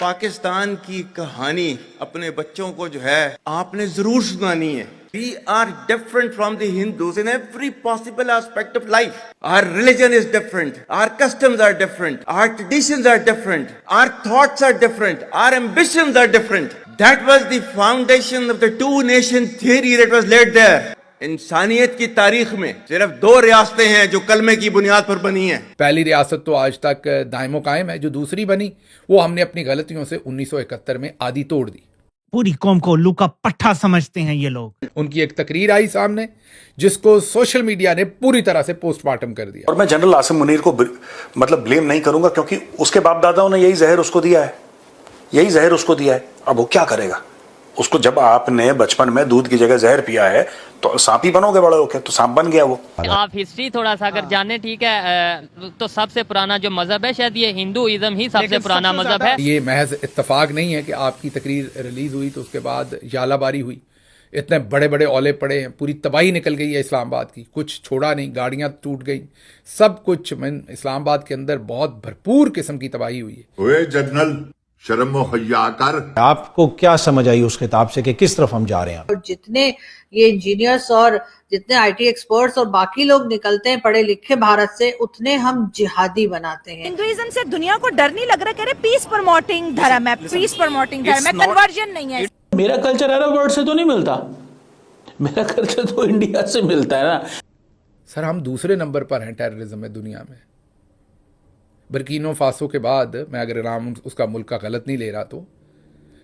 पाकिस्तान की कहानी अपने बच्चों को जो है आपने जरूर सुनानी है। We are different from the Hindus in every possible aspect of life. Our religion is different. Our customs are different. Our traditions are different. Our thoughts are different. Our ambitions are different. That was the foundation of the two nation theory that was laid there. इंसानियत की तारीख में सिर्फ दो रियासतें हैं जो कलमे की बुनियाद पर बनी हैं। पहली रियासत तो आज तक दायमो कायम है, जो दूसरी बनी वो हमने अपनी गलतियों से 1971 में आधी तोड़ दी। पूरी कौम को उल्लू का पट्टा समझते हैं ये लोग। उनकी एक तकरीर आई सामने जिसको सोशल मीडिया ने पूरी तरह से पोस्टमार्टम कर दिया। और मैं जनरल आसिम मुनीर को मतलब ब्लेम नहीं करूंगा, क्योंकि उसके बाप दादाओं ने यही जहर उसको दिया है, यही जहर उसको दिया है। अब वो क्या करेगा? उसको जब आपने बचपन में दूध की जगह जहर पिया है तो सांप ही बनोगे बड़े होके, तो सांप बन गया वो। आप हिस्ट्री थोड़ा सा अगर जाने, ठीक है, तो सबसे पुराना जो मजहब है शायद ये हिंदुइज्म ही सबसे पुराना मजहब है। ये महज इत्तेफाक नहीं है कि आपकी तकरीर रिलीज हुई तो उसके बाद यालाबारी हुई, इतने बड़े बड़े औले पड़े हैं, पूरी तबाही निकल गई है इस्लामाबाद की, कुछ छोड़ा नहीं, गाड़ियां टूट गई, सब कुछ। इस्लामाबाद के अंदर बहुत भरपूर किस्म की तबाही हुई है। जनरल शर्म हया कर। आपको क्या समझ आई उस किताब से कि किस तरफ हम जा रहे हैं? और जितने ये इंजीनियर्स और जितने आईटी एक्सपर्ट्स और बाकी लोग निकलते हैं पढ़े लिखे भारत से, उतने हम जिहादी बनाते हैं। हिंदुइज्म से दुनिया को डर नहीं लग रहा, कह रहे पीस प्रमोटिंग धर्म है, पीस प्रमोटिंग धर्म है, कन्वर्जन नहीं है। मेरा कल्चर अरब वर्ल्ड से तो नहीं मिलता, मेरा कल्चर तो इंडिया से मिलता है ना। सर, हम दूसरे नंबर पर हैं टेररिज्म में दुनिया में। बर्किनो फासो के बाद, मैं अगर नाम उसका मुल्क का गलत नहीं ले रहा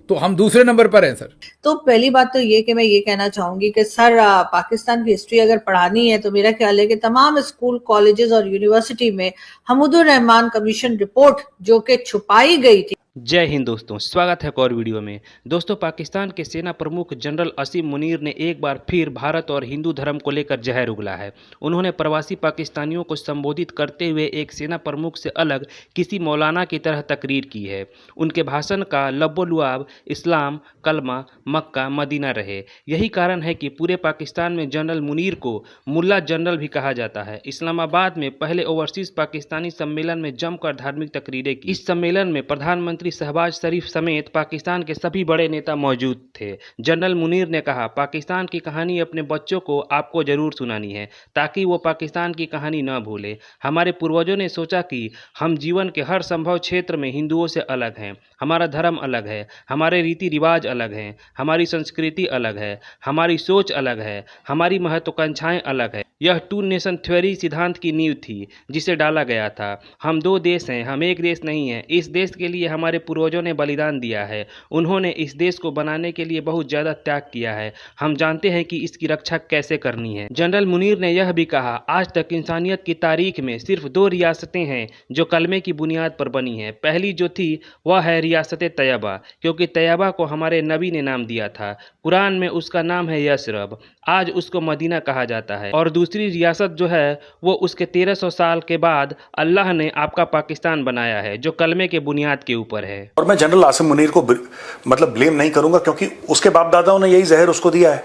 तो हम दूसरे नंबर पर हैं सर। तो पहली बात तो ये कि मैं ये कहना चाहूंगी कि सर पाकिस्तान की हिस्ट्री अगर पढ़ानी है तो मेरा ख्याल है कि तमाम स्कूल, कॉलेजेस और यूनिवर्सिटी में हमीदुर रहमान कमीशन रिपोर्ट जो कि छुपाई गई थी। जय हिंद दोस्तों, स्वागत है एक और वीडियो में। दोस्तों, पाकिस्तान के सेना प्रमुख जनरल आसिम मुनीर ने एक बार फिर भारत और हिंदू धर्म को लेकर जहर उगला है। उन्होंने प्रवासी पाकिस्तानियों को संबोधित करते हुए एक सेना प्रमुख से अलग किसी मौलाना की तरह तकरीर की है। उनके भाषण का लब्बो-लुआब इस्लाम, कलमा, मक्का, मदीना रहे। यही कारण है कि पूरे पाकिस्तान में जनरल मुनीर को मुल्ला जनरल भी कहा जाता है। इस्लामाबाद में पहले ओवरसीज पाकिस्तानी सम्मेलन में जमकर धार्मिक तकरीरें की। इस सम्मेलन में प्रधानमंत्री शहबाज शरीफ समेत पाकिस्तान के सभी बड़े नेता मौजूद थे। जनरल मुनीर ने कहा, पाकिस्तान की कहानी अपने बच्चों को आपको जरूर सुनानी है ताकि वो पाकिस्तान की कहानी न भूले। हमारे पूर्वजों ने सोचा कि हम जीवन के हर संभव क्षेत्र में हिंदुओं से अलग हैं। हमारा धर्म अलग है, हमारे रीति रिवाज अलग हैं, हमारी संस्कृति अलग है, हमारी सोच अलग है, हमारी महत्वाकांक्षाएं अलग है। यह टू नेशन थ्योरी सिद्धांत की नींव थी जिसे डाला गया था। हम दो देश हैं, हम एक देश नहीं है। इस देश के लिए हमारे पूर्वजों ने बलिदान दिया है। उन्होंने इस देश को बनाने के लिए बहुत ज्यादा त्याग किया है। हम जानते हैं कि इसकी रक्षा कैसे करनी है। जनरल मुनीर ने यह भी कहा, आज तक इंसानियत की तारीख में सिर्फ दो रियासतें हैं जो कलमे की बुनियाद पर बनी हैं। पहली जो थी वह है रियासत तैयबा, क्योंकि तैयबा को हमारे नबी ने नाम दिया था। कुरान में उसका नाम है यसरब, आज उसको मदीना कहा जाता है। और दूसरी रियासत जो है वो उसके 1300 साल के बाद अल्लाह ने आपका पाकिस्तान बनाया है जो कलमे के बुनियाद के ऊपर है। और मैं जनरल आसिम मुनीर को मतलब ब्लेम नहीं करूंगा, क्योंकि उसके बाप दादाओं ने यही जहर उसको दिया है,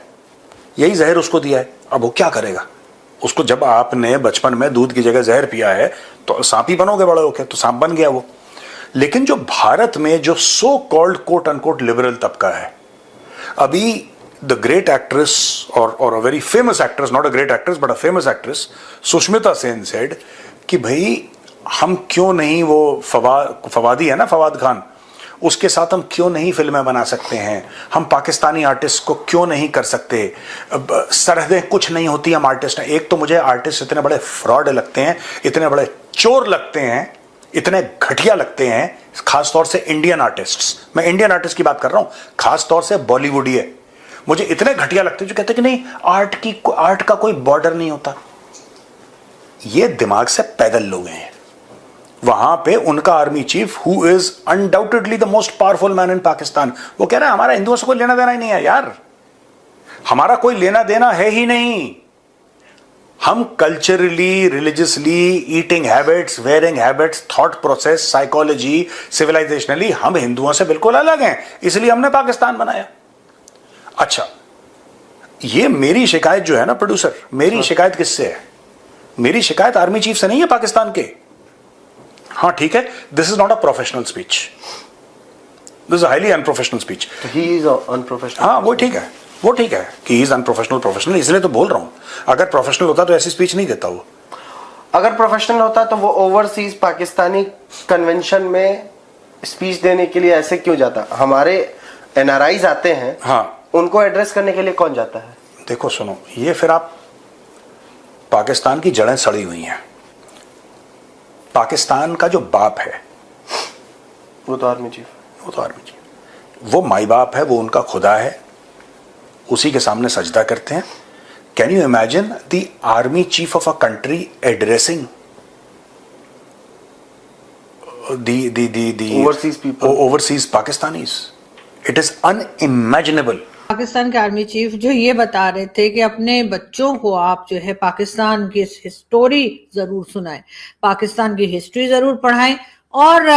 यही जहर उसको दिया है। अब वो क्या करेगा? उसको जब आपने बचपन में दूध की जगह जहर पिया है तो सांप ही बनोगे बड़े होके, तो सांप बन गया वो। लेकिन जो भारत में जो so called quote unquote liberal तबका है, अभी द ग्रेट एक्ट्रेस और a very famous actress, not a great actress but a famous actress, Sushmita Sen said कि भाई हम क्यों नहीं, वो फवादी है ना, फवाद खान, उसके साथ हम क्यों नहीं फिल्में बना सकते हैं? हम पाकिस्तानी आर्टिस्ट को क्यों नहीं कर सकते? सरहदें कुछ नहीं होती हम आर्टिस्ट हैं। एक तो मुझे आर्टिस्ट इतने बड़े फ्रॉड लगते हैं, इतने बड़े चोर लगते हैं, इतने घटिया लगते हैं, खासतौर से इंडियन आर्टिस्ट्स। मैं इंडियन आर्टिस्ट की बात कर रहा हूं, खासतौर से बॉलीवुड है, मुझे इतने घटिया लगते हैं जो कहते हैं कि नहीं, आर्ट का कोई बॉर्डर नहीं होता। ये दिमाग से पैदल लोग हैं। वहां पे उनका army chief, who is undoubtedly the most powerful man in Pakistan, वो कह रहा है हमारा हिंदुओं से कोई लेना देना ही नहीं है यार, हमारा कोई लेना देना है ही नहीं। हम culturally, religiously, eating habits, wearing habits, thought process, psychology, civilisationally हम हिंदुओं से बिल्कुल अलग हैं, इसलिए हमने पाकिस्तान बनाया। अच्छा, ये मेरी शिकायत जो है ना प्रोड्यूसर, मेरी शिकायत किससे है? मेरी शिकायत आर्मी चीफ से नहीं है पाकिस्तान के। हाँ ठीक है, this is not a professional speech, this is highly unprofessional speech. He is unprofessional. हाँ वो ठीक है कि ही इज अनप्रोफेशनल प्रोफेशनल, इसलिए तो बोल रहा हूँ. अगर प्रोफेशनल होता तो ऐसी स्पीच नहीं देता वो. अगर प्रोफेशनल होता तो वो ओवरसीज पाकिस्तानी कन्वेंशन में स्पीच देने के लिए ऐसे क्यों जाता? हमारे एनआरआईज आते हैं, हाँ, उनको एड्रेस करने के लिए कौन जाता है? देखो सुनो, ये फिर आप पाकिस्तान की जड़ें सड़ी हुई हैं. पाकिस्तान का जो बाप है वो तो आर्मी चीफ, वो माई बाप है, वो उनका खुदा है, उसी के सामने सजदा करते हैं. Can you imagine the army chief of a country addressing overseas Pakistanis? It is unimaginable. Pakistan के आर्मी चीफ जो ये बता रहे थे कि अपने बच्चों को आप जो है पाकिस्तान की हिस्टोरी जरूर सुनाएं, पाकिस्तान की हिस्ट्री जरूर पढ़ाएं. और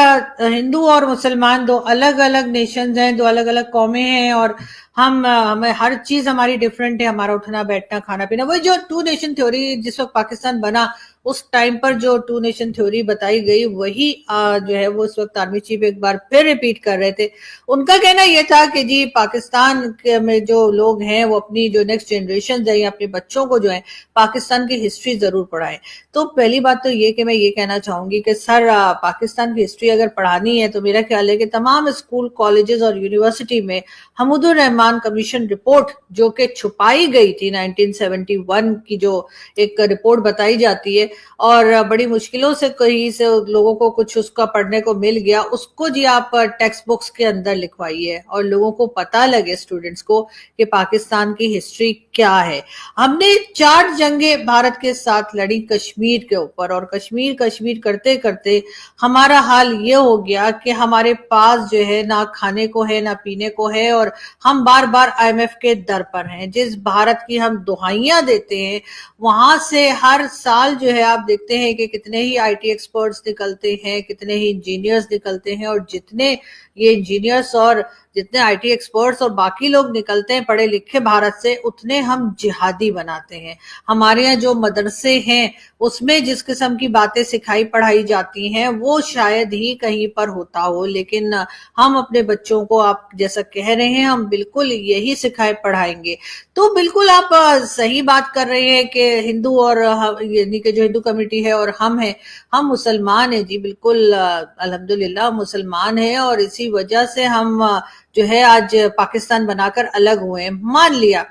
हिंदू और मुसलमान दो अलग अलग नेशंस हैं, दो अलग अलग कौमें हैं, और हमें हर चीज हमारी डिफरेंट है. हमारा उठना बैठना खाना पीना, वही जो टू नेशन थ्योरी जिस वक्त पाकिस्तान बना उस टाइम पर जो टू नेशन थ्योरी बताई गई, वही जो है वो इस वक्त आर्मी चीफ एक बार फिर रिपीट कर रहे थे. उनका कहना यह था कि जी पाकिस्तान में जो लोग हैं वो अपनी जो नेक्स्ट जनरेशन है या अपने बच्चों को जो है पाकिस्तान की हिस्ट्री जरूर पढ़ाएं. तो पहली बात तो ये कि मैं ये कहना चाहूंगी कि सर पाकिस्तान की हिस्ट्री अगर पढ़ानी है तो मेरा ख्याल है कि तमाम स्कूल, कॉलेजेस और यूनिवर्सिटी में हमुदुर रहमान कमीशन रिपोर्ट जो कि छुपाई गई थी 1971 की, जो एक रिपोर्ट बताई जाती है और बड़ी मुश्किलों से कहीं से लोगों को कुछ उसका पढ़ने को मिल गया, उसको जी आप टेक्स्ट बुक्स के अंदर लिखवाइए और लोगों को पता लगे, स्टूडेंट्स को, कि पाकिस्तान की हिस्ट्री क्या है. हमने 4 जंगें भारत के साथ लड़ी कश्मीर के ऊपर, और कश्मीर करते करते हमारा हाल ये हो गया कि हमारे पास जो है ना खाने को है ना पीने को है, और हम बार बार IMF के दर पर हैं. जिस भारत की हम दुहाइयां देते हैं वहां से हर साल जो है आप देखते हैं कि कितने ही IT एक्सपर्ट्स निकलते हैं, कितने ही इंजीनियर्स निकलते हैं, और जितने ये इंजीनियर्स और जितने IT एक्सपर्ट्स और बाकी लोग निकलते हैं पढ़े लिखे भारत से, उतने हम जिहादी बनाते हैं. हमारे यहाँ जो मदरसे हैं उसमें जिस किस्म की बातें सिखाई पढ़ाई जाती हैं वो शायद ही कहीं पर होता हो, लेकिन हम अपने बच्चों को, आप जैसा कह रहे हैं, हम बिल्कुल यही सिखाए पढ़ाएंगे. तो बिल्कुल आप सही बात कर रहे हैं कि हिंदू और यानी कि जो हिंदू कम्युनिटी है और हम मुसलमान हैं जी, बिल्कुल अल्हम्दुलिल्लाह मुसलमान हैं, और इसी वजह से हम जो है आज पाकिस्तान बनाकर अलग हुए हैं, मान लिया.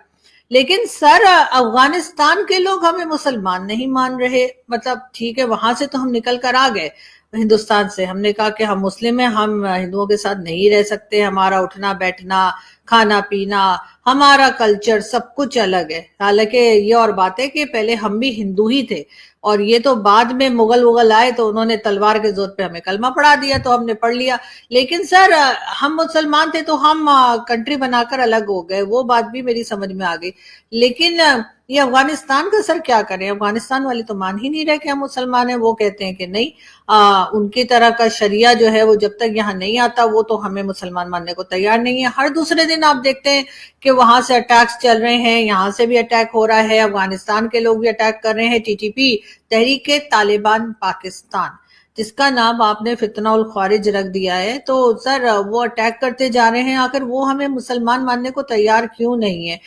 लेकिन सर अफगानिस्तान के लोग हमें मुसलमान नहीं मान रहे. मतलब ठीक है, वहां से तो हम निकल कर आ गए हिंदुस्तान से, हमने कहा कि हम मुस्लिम हैं, हम हिंदुओं के साथ नहीं रह सकते, हमारा उठना बैठना खाना पीना हमारा कल्चर सब कुछ अलग है. हालांकि ये और बात है कि पहले हम भी हिंदू ही थे, और ये तो बाद में मुगल आए तो उन्होंने तलवार के जोर पे हमें कलमा पढ़ा दिया तो हमने पढ़ लिया. लेकिन सर हम मुसलमान थे तो हम कंट्री बनाकर अलग हो गए, वो बात भी मेरी समझ में आ गई. लेकिन ये अफगानिस्तान का सर क्या करें? अफगानिस्तान वाले तो मान ही नहीं रहे कि हम मुसलमान हैं. वो कहते हैं कि नहीं, उनकी तरह का शरिया जो है वो जब तक यहाँ नहीं आता वो तो हमें मुसलमान मानने को तैयार नहीं है. हर दूसरे दिन आप देखते हैं कि वहां से अटैक्स चल रहे हैं, यहाँ से भी अटैक हो रहा है, अफगानिस्तान के लोग भी अटैक कर रहे हैं. TTP, तहरीके तालिबान पाकिस्तान, जिसका नाम आपने फितना उल खारिज रख दिया है, तो सर वो अटैक करते जा रहे हैं. आखिर वो हमें मुसलमान मानने को तैयार क्यों नहीं है?